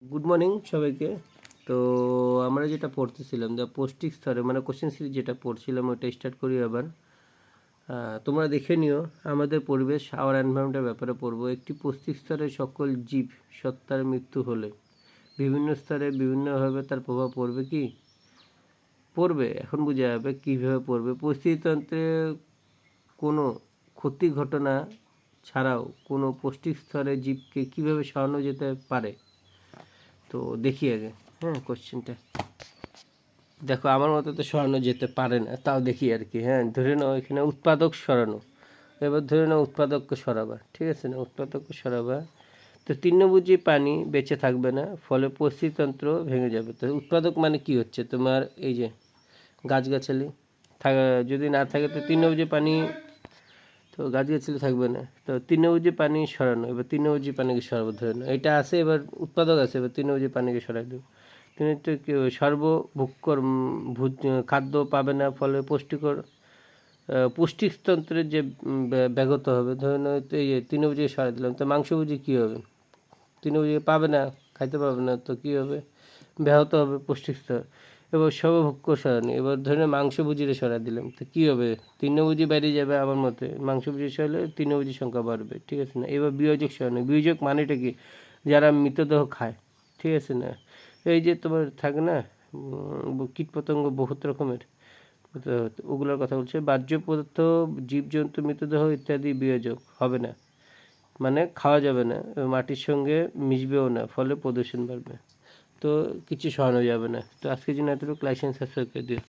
Good morning সবাইকে। তো আমরা যেটা পড়তেছিলাম পৌষ্টিক স্তরে মানে কোশ্চেন সিরিজ যেটা পড়ছিলাম ওটা স্টার্ট করি আবার। তোমরা দেখে নিও আমাদের পরিবেশ আওয়ার এনভায়রনমেন্টের ব্যাপারে পড়বো। একটি পৌষ্টিক স্তরে সকল জীব সত্তার মৃত্যু হলে বিভিন্ন স্তরে বিভিন্নভাবে তার প্রভাব পড়বে কি পড়বে। এখন বোঝা যাবে কীভাবে পড়বে। পরিস্থিতিতন্ত্রে কোনো ক্ষতি ঘটনা ছাড়াও কোনো পৌষ্টিক স্তরে জীবকে কীভাবে সরানো যেতে পারে। তো দেখি আগে কোশ্চেনটা দেখো। আমার মতো তো সরানো যেতে পারে না, তাও দেখি আর কি। ধরে নাও এখানে উৎপাদক সরানো। এবার ধরে নাও উৎপাদককে সরাবা, ঠিক আছে না? উৎপাদককে সরাবা তো তৃণভোজী পানি বেঁচে থাকবে না, ফলে পরিস্থিতিতন্ত্র ভেঙে যাবে। তো উৎপাদক মানে কি হচ্ছে তোমার এই যে গাছগাছালি যদি না থাকে তো তৃণভোজী পানি, তো গাছগাছালি থাকবে না। তো তৃণভোজী পানি সরানো, এবার তৃণভোজী পানিকে সরাবো। ধরে নাও এটা আছে, এবার উৎপাদক আছে, এবার তৃণভোজী পানিকে সরাই দেবো। তিনি তো সর্বভুক্ষর খাদ্য পাবে না, ফলে পুষ্টিতন্ত্রের যে ব্যাঘাত হবে। ধরে নাও এই তৃণভোজী সরাই দিলাম, তো মাংসভোজী কী হবে? তৃণভোজী পাবে না, খাইতে পারবে না, তো কী হবে? ব্যাহত হবে পুষ্টিক স্তর। এবার সর্বভুক্ষ সরানি, এবার ধরে মাংসভোজীরে সরাই দিলাম, তো কী হবে? তৃণভোজী বেরিয়ে যাবে। আমার মতে মাংসভোজী সরালে তৃণভোজীর সংখ্যা বাড়বে, ঠিক আছে না? এবার বিয়োজক সরানি, বিয়োজক মানেটা কি? যারা মৃতদেহ খায়, ঠিক আছে না? এই যে তোমার থাকে না কীটপতঙ্গ বহুত রকমের, তো ওগুলোর কথা বলছে। বাহ্য পদার্থ, জীবজন্তু, মৃতদেহ ইত্যাদি বিয়োজক হবে না, মানে খাওয়া যাবে না, মাটির সঙ্গে মিশবেও না, ফলে প্রদূষণ বাড়বে। তো কিছু সরানো যাবে না। তো আজকের জন্য এতটুকু। লাইক এন্ড সাবস্ক্রাইব করে দিও।